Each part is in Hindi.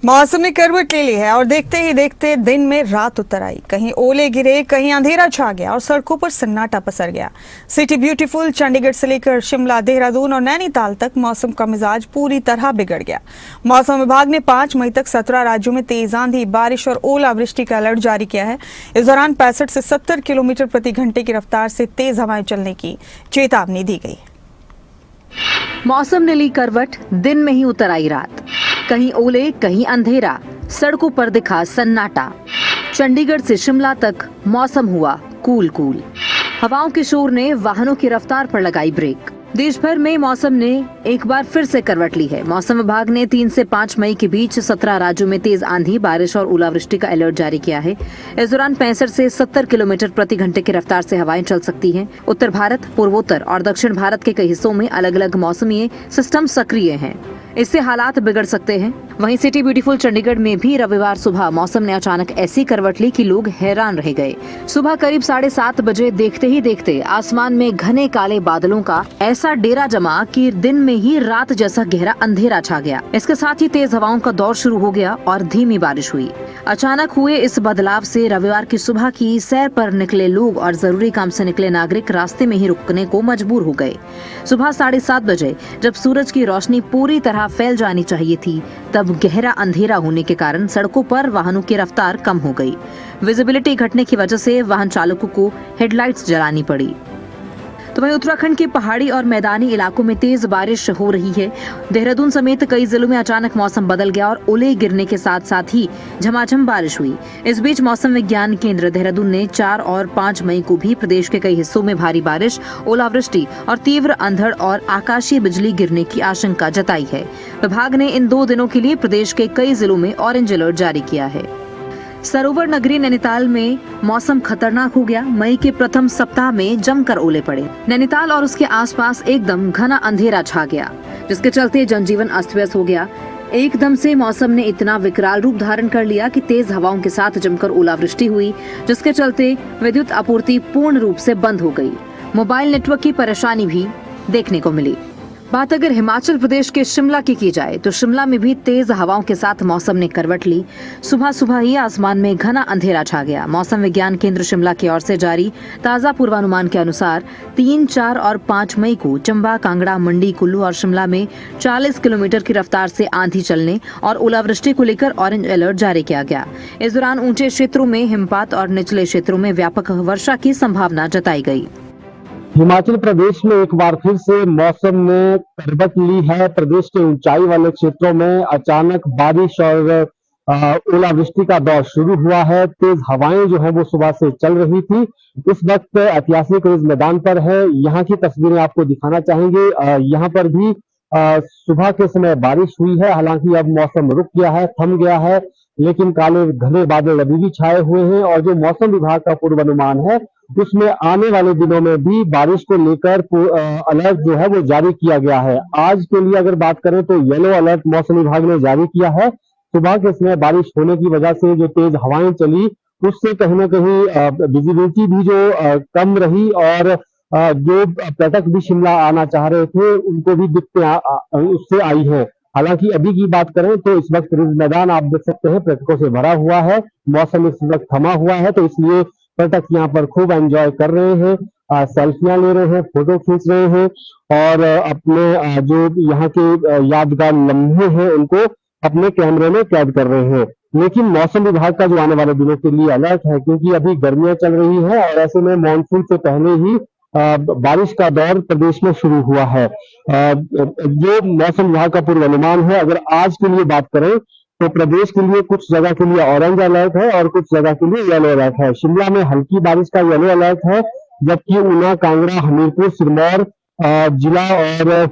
मौसम ने करवट ले ली है और देखते ही देखते दिन में रात उतर आई। कहीं ओले गिरे, कहीं अंधेरा छा गया और सड़कों पर सन्नाटा पसर गया। सिटी ब्यूटीफुल चंडीगढ़ से लेकर शिमला, देहरादून और नैनीताल तक मौसम का मिजाज पूरी तरह बिगड़ गया। मौसम विभाग ने 5 मई तक 17 राज्यों में तेज आंधी, बारिश और ओलावृष्टि का अलर्ट जारी किया है। इस दौरान 65 से 70 किलोमीटर प्रति घंटे की रफ्तार से तेज हवाएं चलने की चेतावनी दी गई। मौसम ने ली करवट, दिन में ही उतर आई रात। कहीं ओले, कहीं अंधेरा, सड़कों पर दिखा सन्नाटा। चंडीगढ़ से शिमला तक मौसम हुआ कूल कूल। हवाओं के शोर ने वाहनों की रफ्तार पर लगाई ब्रेक। देश भर में मौसम ने एक बार फिर से करवट ली है। मौसम विभाग ने 3 से 5 मई के बीच 17 राज्यों में तेज आंधी, बारिश और ओलावृष्टि का अलर्ट जारी किया है। इस दौरान 65 से 70 किलोमीटर प्रति घंटे की रफ्तार से हवाएं चल सकती हैं। उत्तर भारत, पूर्वोत्तर और दक्षिण भारत के कई हिस्सों में अलग अलग मौसमी सिस्टम सक्रिय हैं। इससे हालात बिगड़ सकते हैं। वहीं सिटी ब्यूटीफुल चंडीगढ़ में भी रविवार सुबह मौसम ने अचानक ऐसी करवट ली कि लोग हैरान रह गए। सुबह करीब 7:30 बजे देखते ही देखते आसमान में घने काले बादलों का ऐसा डेरा जमा कि दिन में ही रात जैसा गहरा अंधेरा छा गया। इसके साथ ही तेज हवाओं का दौर शुरू हो गया और धीमी बारिश हुई। अचानक हुए इस बदलाव से रविवार की सुबह की सैर पर निकले लोग और जरूरी काम से निकले नागरिक रास्ते में ही रुकने को मजबूर हो गए। सुबह 7:30 बजे जब सूरज की रोशनी पूरी तरह फैल जानी चाहिए थी, तब गहरा अंधेरा होने के कारण सड़कों पर वाहनों की रफ्तार कम हो गई। विजिबिलिटी घटने की वजह से वाहन चालकों को हेडलाइट्स जलानी पड़ी। तो वहीं उत्तराखंड के पहाड़ी और मैदानी इलाकों में तेज बारिश हो रही है। देहरादून समेत कई जिलों में अचानक मौसम बदल गया और ओले गिरने के साथ साथ ही झमाझम बारिश हुई। इस बीच मौसम विज्ञान केंद्र देहरादून ने 4 और 5 मई को भी प्रदेश के कई हिस्सों में भारी बारिश, ओलावृष्टि और तीव्र अंधड़ और आकाशीय बिजली गिरने की आशंका जताई है। विभाग ने इन 2 दिनों के लिए प्रदेश के कई जिलों में ऑरेंज अलर्ट जारी किया है। सरोवर नगरी नैनीताल में मौसम खतरनाक हो गया। मई के प्रथम सप्ताह में जमकर ओले पड़े। नैनीताल और उसके आसपास एकदम घना अंधेरा छा गया, जिसके चलते जनजीवन अस्त व्यस्त हो गया। एकदम से मौसम ने इतना विकराल रूप धारण कर लिया कि तेज हवाओं के साथ जमकर ओलावृष्टि हुई, जिसके चलते विद्युत आपूर्ति पूर्ण रूप से बंद हो गई। मोबाइल नेटवर्क की परेशानी भी देखने को मिली। बात अगर हिमाचल प्रदेश के शिमला की जाए तो शिमला में भी तेज हवाओं के साथ मौसम ने करवट ली। सुबह सुबह ही आसमान में घना अंधेरा छा गया। मौसम विज्ञान केंद्र शिमला की ओर से जारी ताजा पूर्वानुमान के अनुसार 3, 4 और 5 मई को चंबा, कांगड़ा, मंडी, कुल्लू और शिमला में 40 किलोमीटर की रफ्तार से आंधी चलने और ओलावृष्टि को लेकर ऑरेंज अलर्ट जारी किया गया। इस दौरान ऊंचे क्षेत्रों में हिमपात और निचले क्षेत्रों में व्यापक वर्षा की संभावना जताई गई। हिमाचल प्रदेश में एक बार फिर से मौसम ने करवट ली है। प्रदेश के ऊंचाई वाले क्षेत्रों में अचानक बारिश और ओलावृष्टि का दौर शुरू हुआ है। तेज हवाएं जो है वो सुबह से चल रही थी। इस वक्त ऐतिहासिक रिज मैदान पर है। यहाँ की तस्वीरें आपको दिखाना चाहेंगे। यहाँ पर भी सुबह के समय बारिश हुई है। हालांकि अब मौसम रुक गया है, थम गया है, लेकिन काले घने बादल अभी भी छाए हुए हैं। और जो मौसम विभाग का पूर्वानुमान है उसमें आने वाले दिनों में भी बारिश को लेकर अलर्ट जो है वो जारी किया गया है। आज के लिए अगर बात करें तो येलो अलर्ट मौसम विभाग ने जारी किया है। सुबह के समय बारिश होने की वजह से जो तेज हवाएं चली उससे कहीं ना कहीं विजिबिलिटी भी जो कम रही और जो पर्यटक भी शिमला आना चाह रहे थे उनको भी दिक्कतें उससे आई है। हालांकि अभी की बात करें तो इस वक्त रिज मैदान आप देख सकते हैं पर्यटकों से भरा हुआ है। मौसम इस वक्त थमा हुआ है, तो इसलिए पर्यटक यहाँ पर खूब एंजॉय कर रहे हैं, सेल्फियां ले रहे हैं, फोटो खींच रहे हैं और अपने जो यहाँ के यादगार लम्हे हैं उनको अपने कैमरे में कैद कर रहे हैं। लेकिन मौसम विभाग का जो आने वाले दिनों के लिए अलर्ट है, क्योंकि अभी गर्मियां चल रही है और ऐसे में मानसून से पहले ही बारिश का दौर प्रदेश में शुरू हुआ है। ये मौसम विभाग का पूर्वानुमान है। अगर आज के लिए बात करें तो प्रदेश के लिए कुछ जगह के लिए ऑरेंज अलर्ट है और कुछ जगह के लिए येलो अलर्ट है। शिमला में हल्की बारिश का येलो अलर्ट है, जबकि ऊना, कांगड़ा, हमीरपुर, सिरमौर जिला और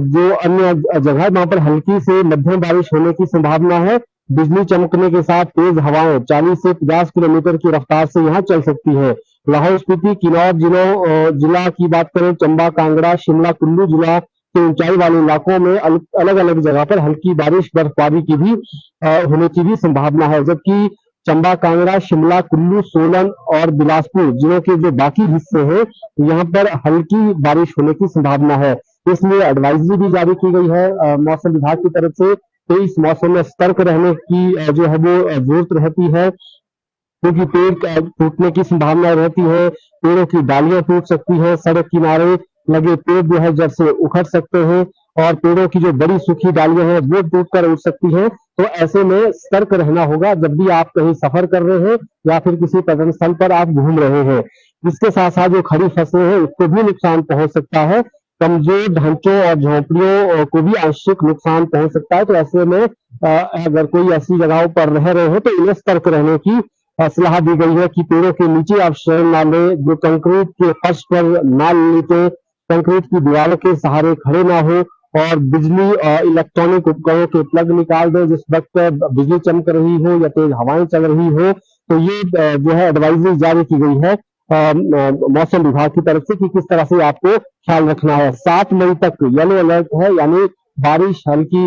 जो अन्य जगह वहां पर हल्की से मध्यम बारिश होने की संभावना है। बिजली चमकने के साथ तेज हवाएं 40 से 50 किलोमीटर की रफ्तार से यहाँ चल सकती है। लाहौल स्पीति, किन्नौर जिला की बात करें, चंबा, कांगड़ा, शिमला, कुल्लू जिला के ऊंचाई वाले इलाकों में अलग अलग जगह पर हल्की बारिश, बर्फबारी की भी होने की भी संभावना है। जबकि चंबा, कांगड़ा, शिमला, कुल्लू, सोलन और बिलासपुर जिलों के जो बाकी हिस्से हैं यहाँ पर हल्की बारिश होने की संभावना है। इसलिए एडवाइजरी भी जारी की गई है मौसम विभाग की तरफ से तो इस मौसम में सतर्क रहने की जो है वो जरूरत रहती है, क्योंकि पेड़ टूटने की संभावना रहती है, पेड़ों की डालियां टूट सकती है, सड़क किनारे लगे पेड़ जो है जड़ से उखड़ सकते हैं और पेड़ों की जो बड़ी सूखी डालियां हैं वो टूट कर उठ सकती हैं। तो ऐसे में सतर्क रहना होगा जब भी आप कहीं सफर कर रहे हैं या फिर किसी पर्यटन स्थल पर आप घूम रहे हैं। इसके साथ साथ जो खड़ी फसलें हैं उसको भी नुकसान पहुंच सकता है, कमजोर ढांचों और झोंपड़ियों को भी आंशिक नुकसान पहुंच सकता है। तो ऐसे में अगर कोई ऐसी जगहों पर रह रहे हैं तो इन्हें सतर्क रहने की सलाह दी गई है कि पेड़ों के नीचे आप शरण ना लें, जो कंक्रीट के फर्श पर ना लेटे, कंक्रीट की दीवारों के सहारे खड़े ना हो और बिजली और इलेक्ट्रॉनिक उपकरणों के प्लग निकाल दें जिस वक्त बिजली चमक रही हो या तेज हवाएं चल रही हो। तो ये जो है एडवाइजरी जारी की गई है मौसम विभाग की तरफ से कि किस तरह से आपको ख्याल रखना है। 7 मई तक येलो अलर्ट है, यानी बारिश, हल्की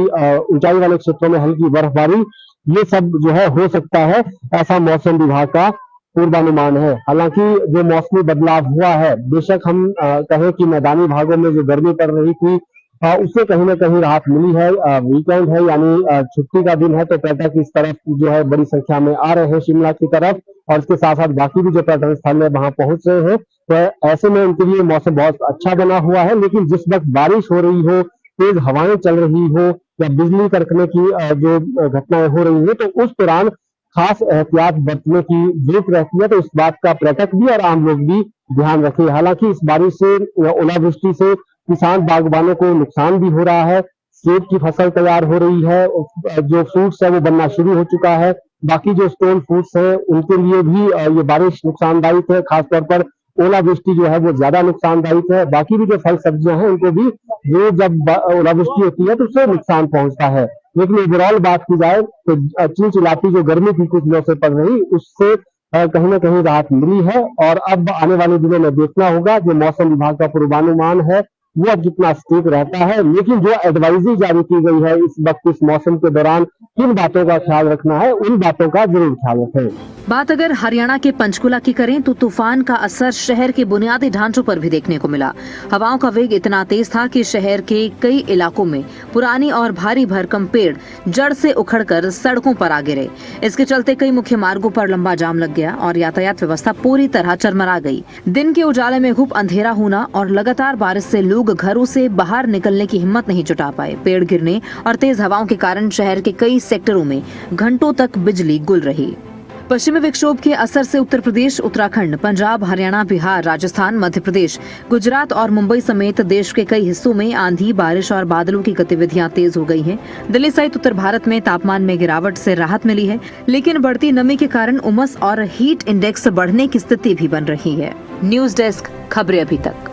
ऊंचाई वाले क्षेत्रों में हल्की बर्फबारी, ये सब जो है हो सकता है, ऐसा मौसम विभाग का पूर्वानुमान है। हालांकि जो मौसमी बदलाव हुआ है, बेशक हम कहें कि मैदानी भागों में जो गर्मी पड़ रही थी उससे कहीं ना कहीं राहत मिली है। वीकेंड है, यानी छुट्टी का दिन है, तो पर्यटक इस तरफ जो है बड़ी संख्या में आ रहे हैं शिमला की तरफ, और इसके साथ साथ बाकी भी जो पर्यटन स्थल है वहां पहुंच रहे हैं। तो ऐसे में उनके लिए मौसम बहुत अच्छा बना हुआ है। लेकिन जिस वक्त बारिश हो रही हो, तेज हवाएं चल रही हो या बिजली कड़कने की जो घटनाएं हो रही है, तो उस दौरान खास एहतियात बरतने की जरूरत रहती है। तो इस बात का पर्यटक भी और आम लोग भी ध्यान रखें। हालांकि इस बारिश से, ओलावृष्टि से किसान बागबानों को नुकसान भी हो रहा है। सेब की फसल तैयार हो रही है, जो फ्रूट्स है वो बनना शुरू हो चुका है। बाकी जो स्टोन फ्रूट्स है उनके लिए भी ये बारिश नुकसानदायक है, खासतौर पर ओलावृष्टि जो है वो ज्यादा नुकसानदायक है। बाकी भी जो फल सब्जियां हैं उनको भी ये जब ओलावृष्टि होती है तो उससे नुकसान पहुंचता है। लेकिन ओवरऑल बात की जाए तो चिलचिलाती जो गर्मी थी कुछ दिनों से पड़ रही, उससे कहीं ना कहीं राहत मिली है। और अब आने वाले दिनों में देखना होगा जो मौसम विभाग का पूर्वानुमान है वो अब कितना सटीक रहता है। लेकिन जो एडवाइजरी जारी की गई है इस वक्त इस मौसम के दौरान किन बातों का ख्याल रखना है, उन बातों का जरूर ख्याल रखें। बात अगर हरियाणा के पंचकुला की करें तो तूफान का असर शहर के बुनियादी ढांचों पर भी देखने को मिला। हवाओं का वेग इतना तेज था कि शहर के कई इलाकों में पुरानी और भारी भरकम पेड़ जड़ से उखड़कर सड़कों पर आ गिरे। इसके चलते कई मुख्य मार्गों पर लंबा जाम लग गया और यातायात व्यवस्था पूरी तरह चरमरा गई। दिन के उजाले में खूब अंधेरा होना और लगातार बारिश से लोग घरों से बाहर निकलने की हिम्मत नहीं जुटा पाए। पेड़ गिरने और तेज हवाओं के कारण शहर के कई सेक्टरों में घंटों तक बिजली गुल रही। पश्चिमी विक्षोभ के असर से उत्तर प्रदेश, उत्तराखंड, पंजाब, हरियाणा, बिहार, राजस्थान, मध्य प्रदेश, गुजरात और मुंबई समेत देश के कई हिस्सों में आंधी, बारिश और बादलों की गतिविधियां तेज हो गई हैं। दिल्ली सहित उत्तर भारत में तापमान में गिरावट से राहत मिली है, लेकिन बढ़ती नमी के कारण उमस और हीट इंडेक्स बढ़ने की स्थिति भी बन रही है। न्यूज डेस्क, खबरें अभी तक।